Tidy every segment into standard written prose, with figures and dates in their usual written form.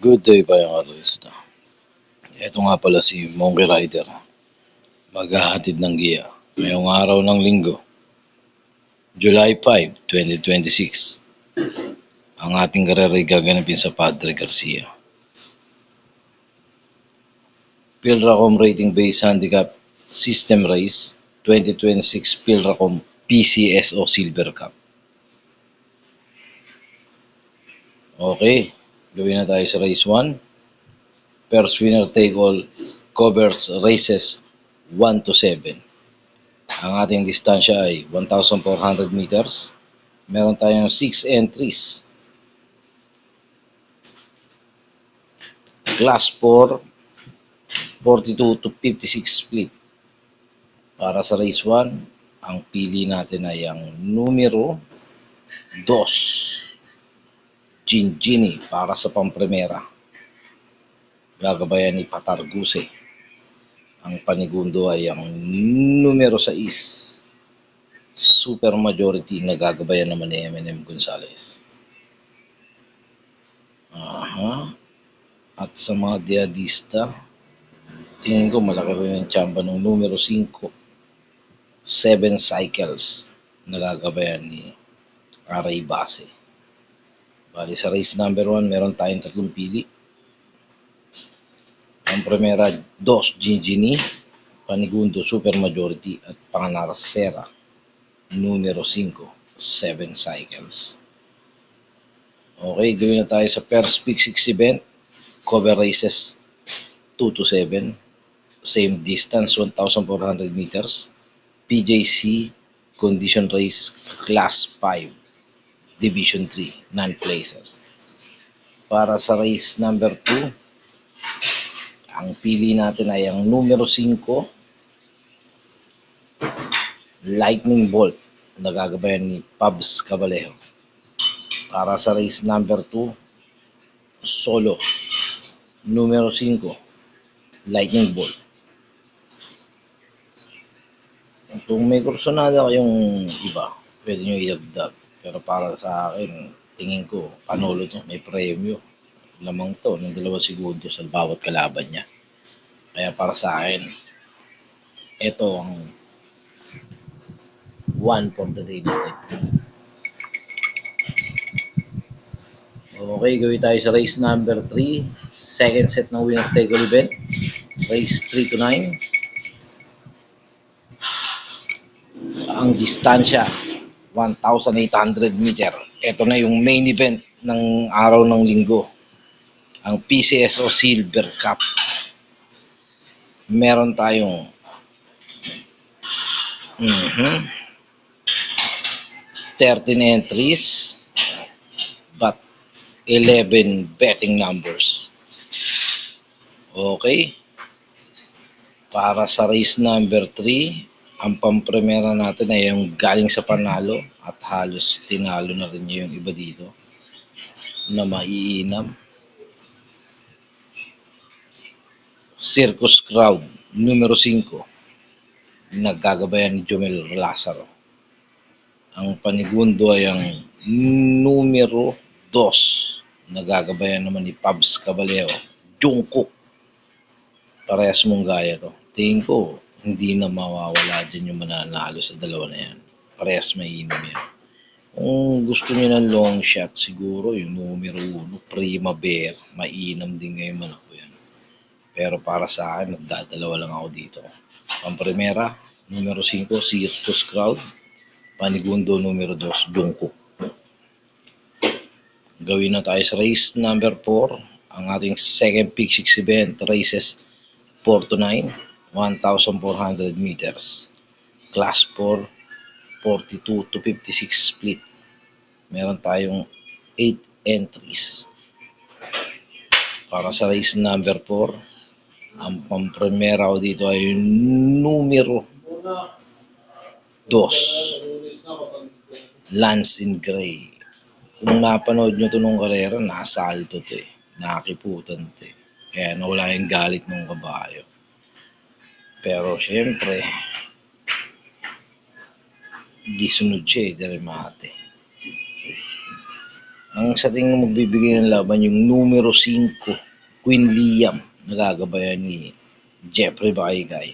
Good day ba yung artista? Ito nga pala si Monkey Rider, maghahatid ng giya. Ngayong araw ng linggo, July 5, 2026. Ang ating karera ay gaganapin sa Padre Garcia. Philracom Rating Base Handicap System Race 2026 Philracom PCSO Silver Cup. Okay, gawin na tayo sa race 1. First winner take all covers races 1 to 7. Ang ating distansya ay 1,400 meters. Meron tayong 6 entries. Class 4, 42 to 56 split. Para sa race 1, ang pili natin ay ang numero 2, Gingini para sa pampremera. Gagabayan ni Patarguse. Ang panigundo ay ang numero 6, Super Majority, na gagabayan naman ni M&M Gonzalez. At sa mga diadista, tingin ko malaki rin ang tsamba ng numero 5, 7 Cycles, na gagabayan ni Aray Base. Bali sa race number 1, meron tayong 3 pili. Ang primera, 2 Gingini, panigundo Super Majority, at panganarasera, numero 5, 7 Cycles. Okay, gawin na tayo sa first Pick 6 event. Cover races 2 to 7. Same distance, 1,400 meters. PJC Condition Race Class 5, Division 3, non-placer. Para sa race number 2, ang pili natin ay ang numero 5, Lightning Bolt, na gagabayan ni Pabs Cabalejo. Para sa race number 2, solo, numero 5, Lightning Bolt. Kung may kursonada kayong iba, pwede nyo idagdag. Pero para sa akin, tingin ko, panalo to, may premyo. Lamang to ng 2 segundo sa bawat kalaban niya. Kaya para sa akin, ito ang one for the day natin. Okay, gawin tayo sa race number 3. Second set ng winner take all event. Race 3 to 9. Ang distansya, 1,800 meter. Ito na yung main event ng araw ng linggo. Ang PCSO Silver Cup. Meron tayong 13 entries but 11 betting numbers. Okay. Para sa race number 3, ang pampremera natin ay yung galing sa panalo at halos tinalo na rin niya yung iba dito na maiinam. Circus Crowd, numero 5, naggagabayan ni Jomel Lazaro. Ang panigundo ay ang numero 2, nagagabayan naman ni Pabs Cabalejo, Jungkook. Parehas mong gaya to. Tingin ko, hindi na mawawala dyan yung mananalo sa dalawa na yan. Parehas mainam yan. Kung gusto niyo ng long shot, siguro yung numero 1, Primavera. Mainam din ngayon man ako yan. Pero para sa akin, magdadalawa lang ako dito. Pampremera, numero 5, Circus Crowd. Panigundo, numero 2, Jungkook. Gawin na tayo sa race number 4. Ang ating second Pick 6 event, races 4 to 9, 1,400 meters. Class 4, 42 to 56 split. Meron tayong 8 entries. Para sa race number 4, ang pampremera ko dito ay numero 2, Lance in Gray. Kung napanood nyo ito nung karera, nasalto ito nakiputan ito Kaya nawala yung galit ng kabayo. Pero syempre, di sunod siya, darimate. Ang sa tingin mo magbibigay ng laban yung numero 5, Queen Liam, nagagabayan ni Jeffrey Baigay.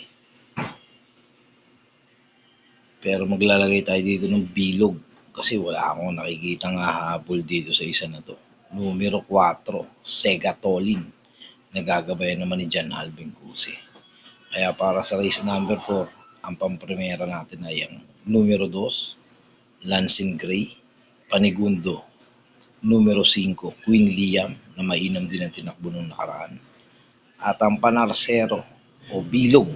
Pero maglalagay tayo dito ng bilog kasi wala akong nakikitang hahabol dito sa isa na to. Numero 4, Segatolin, nagagabayan naman ni John Alvin Cuse. Kaya para sa race number 4, ang pampremera natin ay ang numero 2, Lansing Gray, Panigundo, numero 5, Queen Liam, na mainam din ang tinakbo nung nakaraan. At ang panarsero o bilog,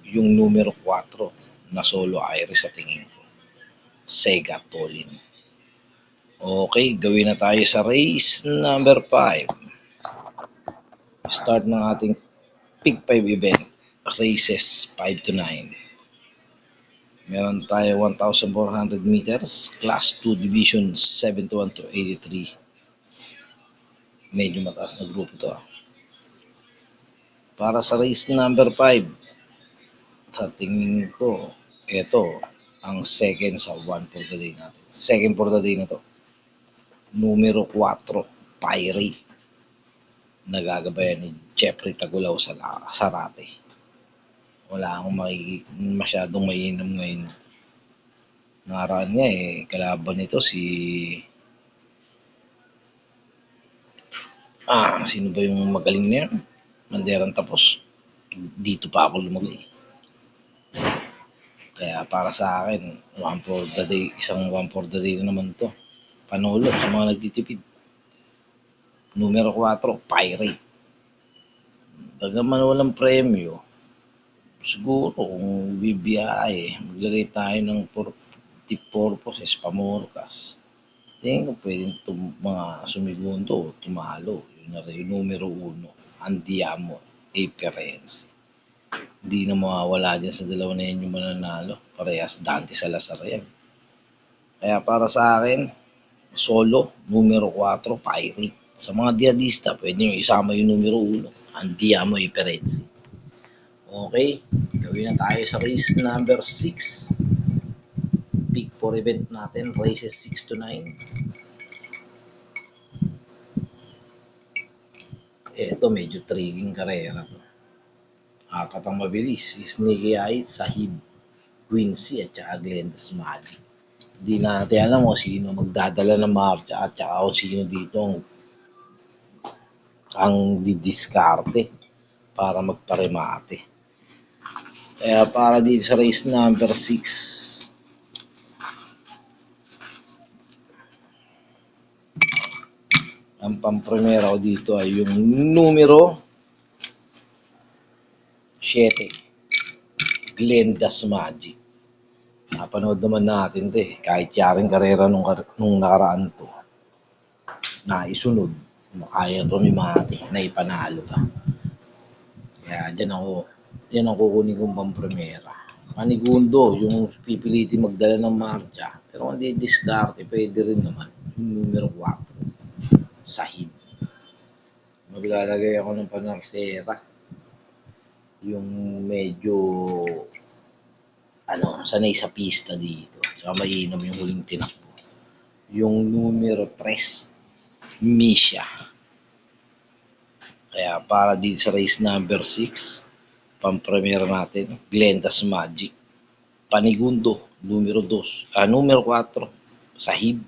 yung numero 4 na solo Iris sa tingin ko, Segatolin. Okay, gawin na tayo sa race number 5. Start ng ating Pick 5 event, races 5 to 9. Meron tayo 1,400 meters, class 2 division 71 to 83. Medyo mataas na grupo to. Para sa race number 5, sa tingin ko, ito ang second sa 1 for the day natin. Second for the day na to. Numero 4, Pirate. Nagagabayan ni Jeffrey Tagulaw sa Sarate. Wala akong masyadong mainam ngayon. Nakaraan nga kalaban nito si sino ba yung magaling na yan? Manderang tapos. Dito pa ako lumagay. Kaya para sa akin, isang 1 for the day na naman to. Panulot sa mga nagtitipid. Numero 4, Pirate. Bagaman walang premyo, siguro kung bibiyahe, maglagay tayo ng purposes, pamorkas. Tingin ko pwedeng mga sumigundo, tumalo. Yun na rin yung numero 1, Andiamo, Aperense. Hindi na mawawala dyan sa dalawa na yan yung mananalo. Parehas Dante Salazar yan. Kaya para sa akin, solo, numero 4, Pirate. Sa mga diadista, pwede nyo isama yung numero 1, Andiamo, Aperense. Okay, gawin na tayo sa race number 6. Pick 4 event natin, races 6 to 9. Ito medyo trigging karera to. Apat ang mabilis, Sneaky Eyes, Sahib, Quincy at saka Glenda's Magic. Hindi natin alam kung sino magdadala ng marcha at saka kung sino dito ang didiskarte para magparemate. Kaya para dito sa race number 6, ang pampremera ko dito ay yung numero 7, Glenda's Magic. Napanood naman natin to kahit yaring karera nung nakaraan to, naisunod, kaya rumimati, naipanalo pa. Kaya yan ang kukunin kong pampremera. Panigundo, yung pipilitin magdala ng marcha, pero kung di diskarte, pwede rin naman yung numero 4, Sahib. Maglalagay ako ng panarsera, yung medyo sanay sa pista dito. Saka mainam yung huling tinakbo. Yung numero 3, Misha. Kaya para dito sa race number 6, pampremera natin, Glenda's Magic. Panigundo, numero 4, Sahib.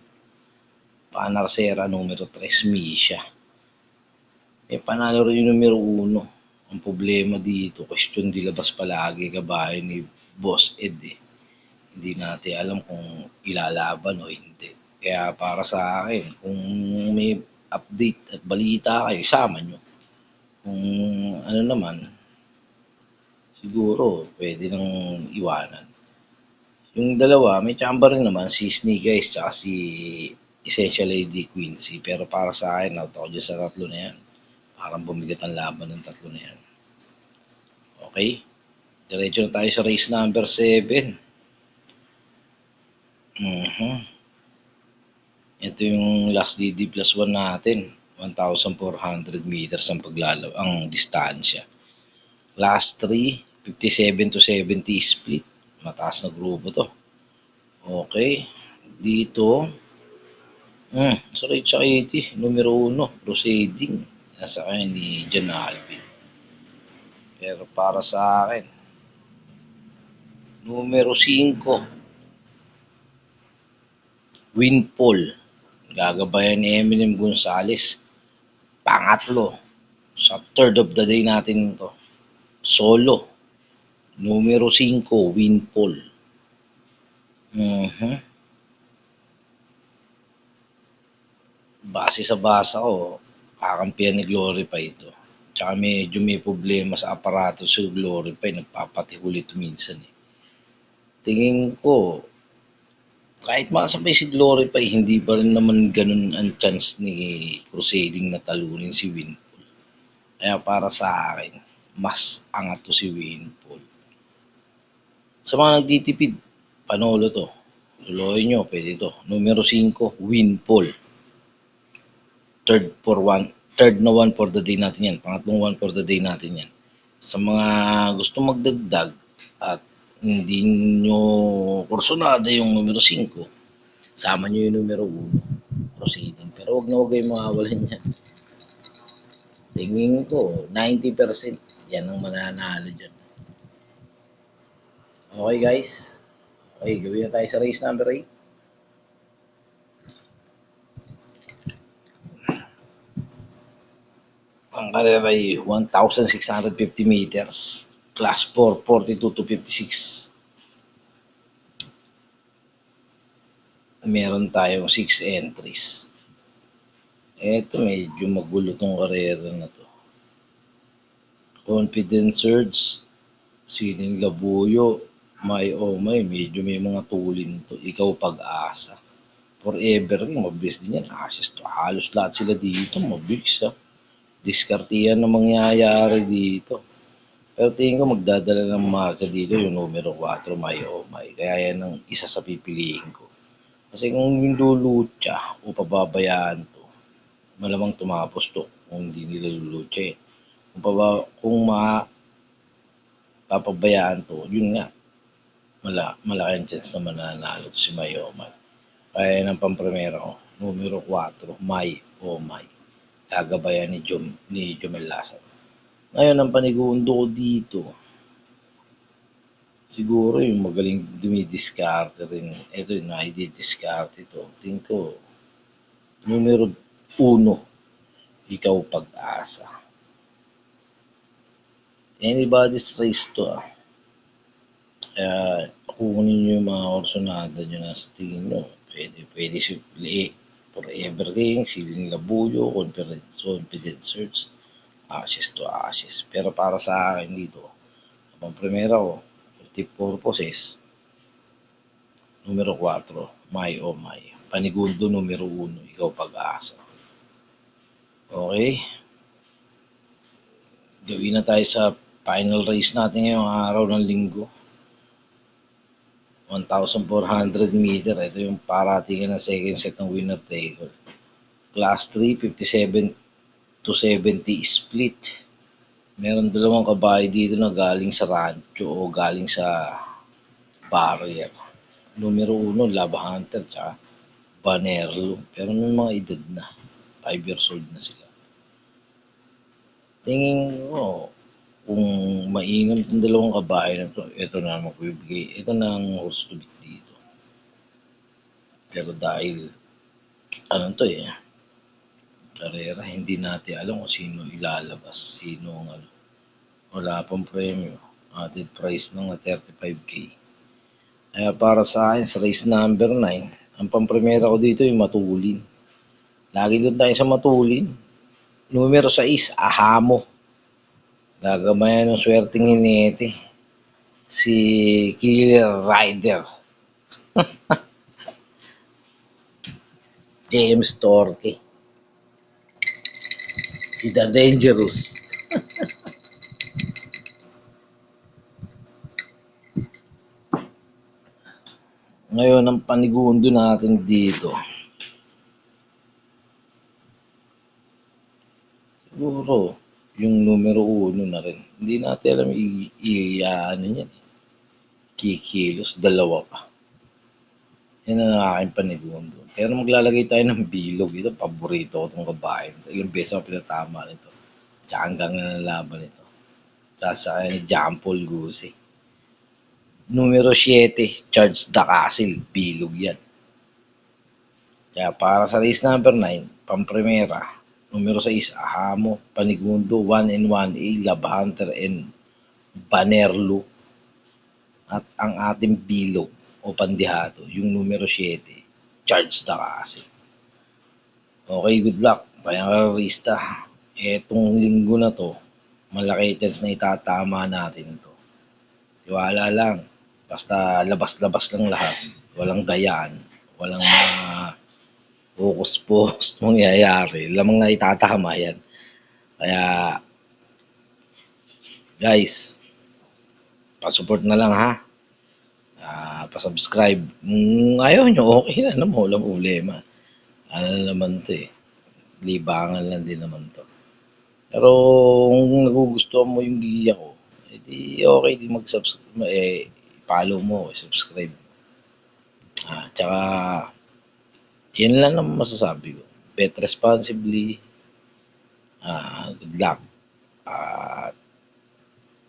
Panarsera, numero 3, Misha. Panalo rin yung numero 1. Ang problema dito, question dilabas palagi kabahay ni Boss Ed Hindi natin alam kung ilalaban o hindi. Kaya para sa akin, kung may update at balita kayo, isama nyo. Kung ano naman, siguro pwede nang iwanan. Yung dalawa, may tsamba rin naman, si Sneaky Eyes tsaka si Essential AD Quincy. Pero para sa akin, out ako dyan sa tatlo na yan. Parang bumigat ang laban ng tatlo na yan. Okay? Diretso na tayo sa race number 7. Ito yung last DD plus 1 natin. 1,400 meters ang ang distansya. Last 3, 57 to 70 split. Mataas na grupo to. Okay. Dito, Sa rate sa 80, numero 1, proceeding. Nasa kanya ni John Alvin. Pero para sa akin, numero 5, Winfall. Gagabayan ni Eminem Gonzalez. Pangatlo, sa third of the day natin to. Solo. Numero 5, Winfall. Mhm. Base sa basa ko, kakampihan ni Glorify ito. Tsaka medyo may problema sa aparato si Glorify, nagpapatihuli ito minsan eh. Tingin ko, kahit makasabay si Glorify, hindi pa rin naman ganun ang chance ni Crusading na talunin si Winfall. Kaya para sa akin, mas angat to si Winfall. Sa mga nagtitipid, Panolo to. Tuloy nyo, pwede to. Numero 5, Winfall. Third na one for the day natin yan. Pangatlong one for the day natin yan. Sa mga gusto magdagdag at hindi nyo kursunada yung numero 5, sama nyo yung numero 1, proceeding. Pero wag kayong makawalan yan. Tingin ko, 90% yan ang mananalo dyan. Okay guys? Okay, gawin na tayo sa race number 8. Ang karera ay 1,650 meters. Class 4, 42 to 56. Meron tayong 6 entries. Eto, medyo magulo tong karera na to. Confidence Surge, Siling Labuyo, may medyo may mga tulin to. Ikaw Pag-asa. Forever rin, mabilis din yan. Assist to. Halos lahat sila dito, mabilis ha. Diskartiyan na mangyayari dito. Pero tingin ko magdadala ng marka dito yung numero 4, may. Kaya yan ang isa sa pipiliin ko. Kasi kung yung lulutya o pababayaan to, malamang tumapos to kung hindi nila lulutya eh. Kung papabayaan to, yun nga, malaki ang chance na mananalo to si Mayomay. Kaya yan ang pampremera ko, numero 4, May. Gagabayan ni Jomel Lazaro. Ngayon, ang panigundo ko dito, siguro yung magaling dumidiskarte rin. Ito yung naididiskarte ito. Tingin ko, numero 1, Ikaw Pag-asa. Anybody's race to ah. Kaya kukunin nyo yung mga orsonada nyo na sa tingin nyo. Pwede si Forever King, Siling Labuyo, Confidence Search, Ashes to Ashes. Pero para sa akin dito, ang primera ko, tip purposes, numero 4, May. Panigundo numero 1, Ikaw Pag-asa. Okay? Gawin na tayo sa final race natin ngayong araw ng linggo. 1,400 meter. Ito yung paratingan ng second set ng winner take all. Class 3, 57 to 70 split. Meron dalawang kabayo dito na galing sa rancho o galing sa barrier. Numero 1, Love Hunter, tsaka Banerlo. Pero may mga edad na. 5 years old na sila. Tingin ko, kung mainam itong dalawang kabayo na to, ito na magbibigay. Ito na ang horse to beat dito. Pero dahil, to karera, hindi natin alam kung sino ilalabas, wala pang premyo. Added price ng 35K. Kaya para sa akin, sa race number 9, ang pampremera ko dito yung matulin. Lagi doon tayo sa matulin. Numero 6, Ahamo. Gagamayan ng swerteng hinete. Si Killer Rider. James Torque. Si The Dangerous. Ngayon, ang panigundo natin dito, siguro, yung numero 1 na rin. Hindi natin alam ano yan. Kikilos, dalawa pa. Yan ang aking panigundo. Kaya nung maglalagay tayo ng bilog, ito paborito ko itong babae. Ilang beses ako pinatama nito. Tsaka hanggang na nalaban ito. Sasakay ni John Paul Guzzi. Numero 7, Charge the Castle. Bilog yan. Kaya para sa race number 9, pamprimera, numero 6, Ahamo, Panigundo, 1 and 1A, Love Hunter and Banerlo. At ang ating bilog o pandihado, yung numero 7, Charge the Castle. Okay, good luck. Pangararista. Etong linggo na to, malaki chance na itatama natin to. Tiwala lang. Basta labas-labas lang lahat. Walang dayaan. Walang mga focus mangyayari. Lamang na itatama yan. Kaya, guys, pa-support na lang ha. Pa-subscribe. Kung ayaw nyo, okay na naman. Walang problema. Ano naman to eh. Libangan lang din naman to. Pero kung nagugustuhan mo yung giya ko, edi okay din mag-subscribe. Follow mo, subscribe. Tsaka, yan lang naman masasabi ko. Bet responsibly. Good luck.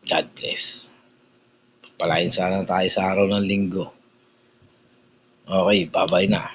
God bless. Palain sana tayo sa araw ng linggo. Okay, bye-bye na.